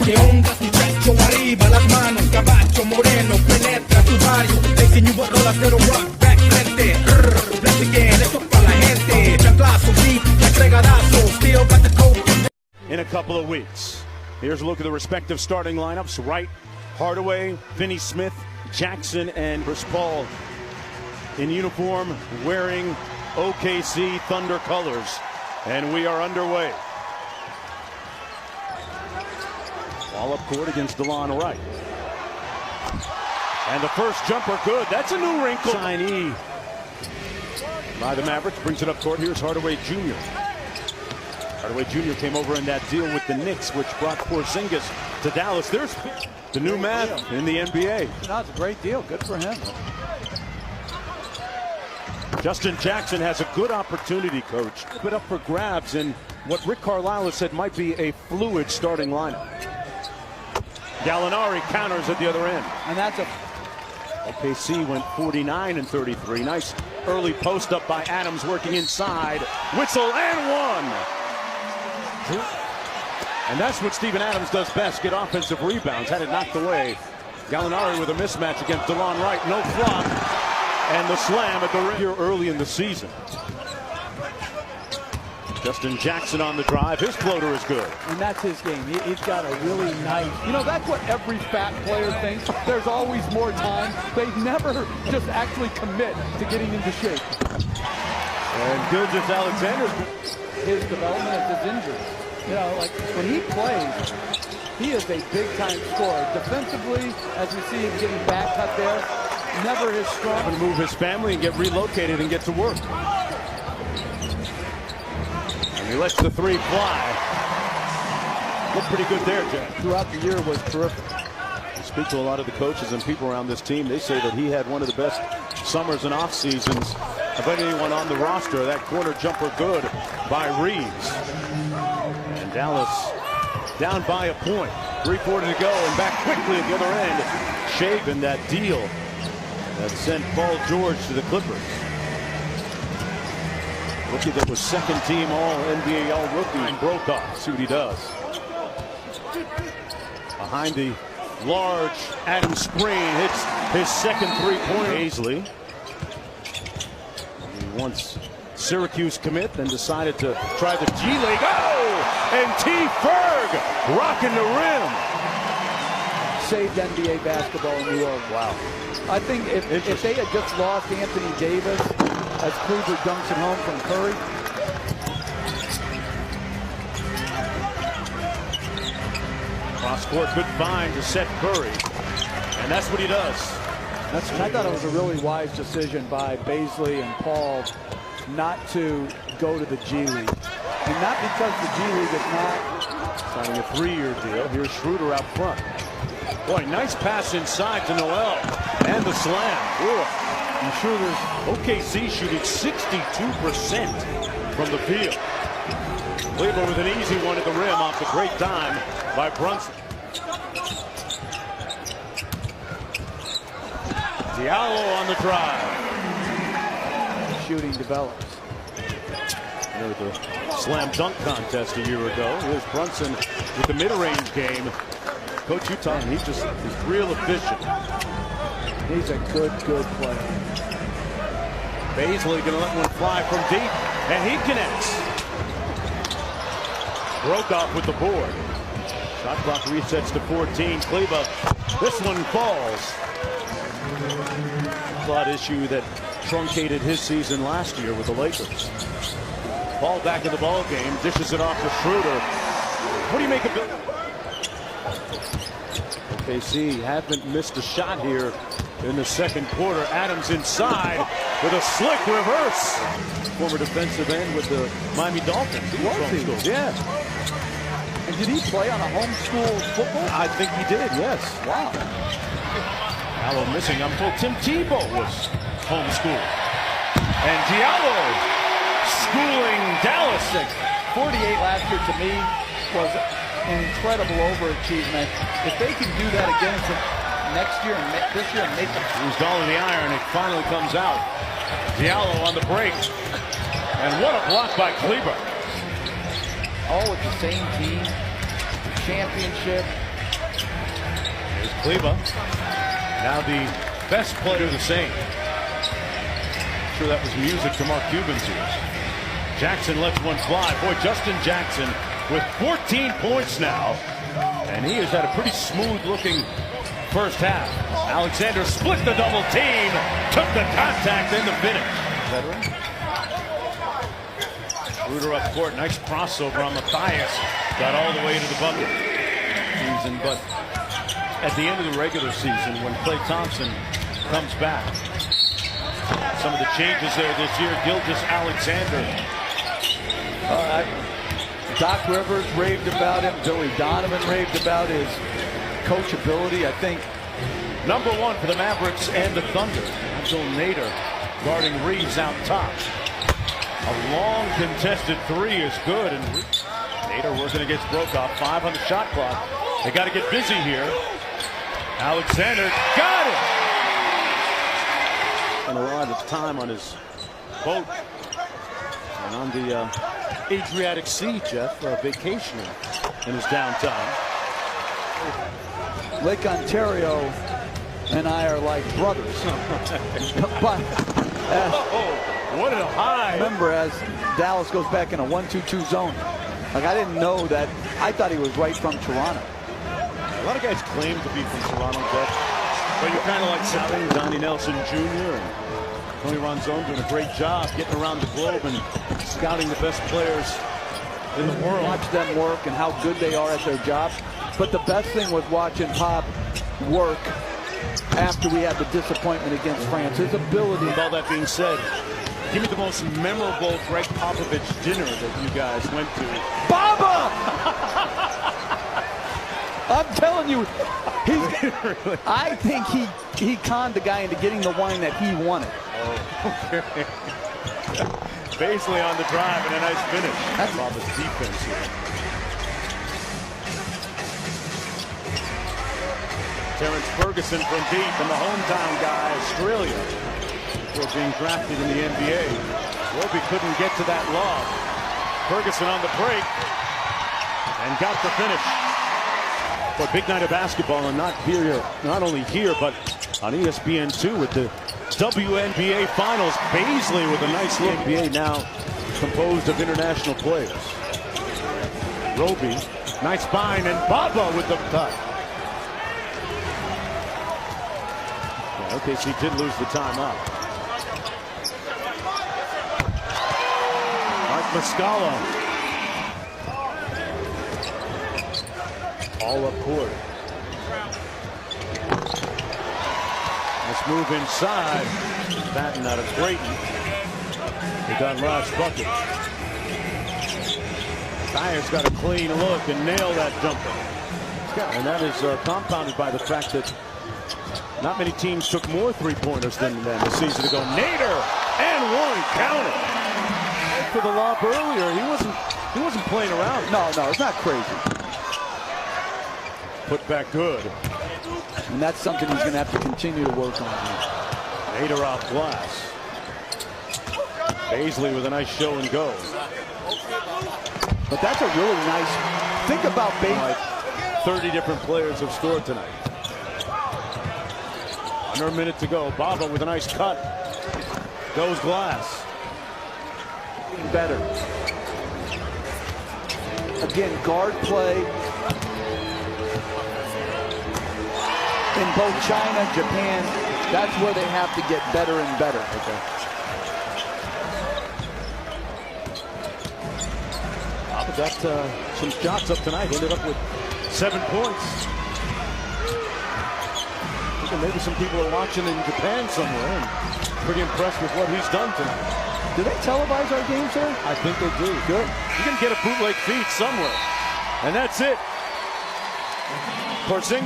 ¿Qué onda tu chacho? Arriba las manos, caballo moreno, penetra tu barrio. Te enseño rolas de rock, back frente. Let's again, esto es para la gente. Chanclazo, beat, entregadazo, still got the coke. In a couple of weeks. Here's a look at the respective starting lineups. Wright, Hardaway, Finney Smith, Jackson, and Chris Paul in uniform wearing OKC Thunder colors. And we are underway. Ball up court against DeLon Wright. And the first jumper good. That's a new wrinkle. Signee by the Mavericks. Brings it up court. Here's Hardaway Jr. Hardaway Jr. came over in that deal with the Knicks, which brought Porzingis to Dallas. There's the new man in the NBA. That's a great deal. Good for him. Justin Jackson has a good opportunity, coach. Put up for grabs in what Rick Carlisle has said might be a fluid starting lineup. Gallinari counters at the other end. And that's a... OKC went 49 and 33. Nice early post up by Adams working inside. Whistle and one. And that's what Steven Adams does best, get offensive rebounds. Had it knocked away. Gallinari with a mismatch against DeLon Wright. No flop. And the slam at the rim here early in the season. Justin Jackson on the drive. His floater is good. And that's his game. He's got a really nice... You know, that's what every fat player thinks. There's always more time. They never just actually commit to getting into shape. And Gilgeous-Alexander. His development is his injuries. You know, like when he plays, he is a big-time scorer. Defensively, as we see him getting back cut there, never his strong. Going to move his family and get relocated and get to work. And he lets the three fly. Looked pretty good there, Jack. Throughout the year was terrific. I speak to a lot of the coaches and people around this team. They say that he had one of the best summers and off seasons of anyone on the roster. That corner jumper good by Reeves. And Dallas down by a point. 3:40 to go and back quickly at the other end. Shaven that deal that sent Paul George to the Clippers. Rookie that was second team All-NBA All-Rookie and broke off. See what he does. Behind the large Adam Screen hits his second three-pointer. Paisley. He once Syracuse commit, then decided to try the G League. Oh! And T. Ferg rocking the rim. Saved NBA basketball in New York. Wow. I think if they had just lost Anthony Davis as Kluber dunks it home from Curry. Cross court, good find to set Curry. And that's what he does. I thought it was a really wise decision by Paisley and Paul not to go to the G League. And not because the G League is not signing a 3-year deal. Here's Schroeder out front. Boy, nice pass inside to Noel. And the slam. Ooh. And Schroeder's OKC shooting 62% from the field. Kleber with an easy one at the rim off the great dime by Brunson. Diallo on the drive. Shooting develops. You know, the slam dunk contest a year ago. Here's Brunson with the mid-range game. Coach Utah, he just is real efficient. He's a good player. Paisley gonna let one fly from deep, and he connects. Broke off with the board. Shot clock resets to 14. Kleber, this one falls. Plot issue that truncated his season last year with the Lakers. Ball back in the ball game, dishes it off to Schroeder. What do you make of it? OKC haven't missed a shot here in the second quarter. Adams inside with a slick reverse. Former defensive end with the Miami Dolphins. He was homeschooled. Yeah. And did he play on a homeschool football? I think he did, yes. Wow. Diallo missing. I'm told Tim Tebow was homeschooled. And Diallo schooling Dallas. 48 last year to me was an incredible overachievement. If they can do that again next year and this year and make it. He's dolling the iron. It finally comes out. Diallo on the break. And what a block by Kleber. All with the same team. Championship. Here's Kleba. Now the best player the same. I'm sure that was music to Mark Cuban's ears. Jackson lets one fly. Boy, Justin Jackson with 14 points now. And he has had a pretty smooth-looking first half. Alexander split the double team, took the contact, then the finish. Veteran. Ruder up court, nice crossover on Matthias. Got all the way to the bucket. But at the end of the regular season, when Klay Thompson comes back, some of the changes there this year, Gilgeous Alexander. Doc Rivers raved about him. Billy Donovan raved about his coachability. I think #1 for the Mavericks and the Thunder. Angel Nader guarding Reeves out top. A long contested three is good. And Nader working against Brokoff. 5 on the shot clock. They got to get busy here. Alexander got it. And a lot of time on his boat. And on the Adriatic Sea, Jeff, vacationing in his downtime. Lake Ontario and I are like brothers. But what a high. Remember, as Dallas goes back in a 1-2-2 zone, like I didn't know that. I thought he was right from Toronto. A lot of guys claim to be from Toronto, Jeff, but you're kind of like Sally, Donnie Nelson Jr. and Tony Ronzone doing a great job getting around the globe and scouting the best players in the world. Watch them work and how good they are at their job. But the best thing was watching Pop work after we had the disappointment against France. His ability. With all that being said, give me the most memorable Greg Popovich dinner that you guys went to. Baba! I'm telling you, Really? I think he conned the guy into getting the wine that he wanted. Oh, okay. Basically on the drive and a nice finish. That's Baba's defense here. Terrence Ferguson from deep, and the hometown guy, Australia, before being drafted in the NBA. Roby couldn't get to that lob. Ferguson on the break and got the finish. But big night of basketball, and not only here, but on ESPN2 with the WNBA Finals. Baisley with a nice look. NBA now composed of international players. Roby, nice bind, and Baba with the cut. Yeah, okay, so he did lose the timeout. Mark Muscala. All up court. Let's move inside. Batten out of Creighton. He got last bucket. Dyer's got a clean look and nail that jumper. And that is compounded by the fact that not many teams took more three-pointers than them a season ago. Nader and one counted. For the lob earlier, he wasn't playing around. No, it's not crazy. Put back good. And that's something he's going to have to continue to work on. Nader off glass. Baisley with a nice show and go. But that's a really nice. Think about Baisley. 30 different players have scored tonight. Under a minute to go. Baba with a nice cut. Goes glass. Better. Again, guard play. In both China, Japan, that's where they have to get better and better. Okay. Papa got some shots up tonight. Ended up with 7 points. I think maybe some people are watching in Japan somewhere and pretty impressed with what he's done tonight. Do they televise our games there? I think they do. Good. You can get a bootleg feed somewhere. And that's it. Porzingis.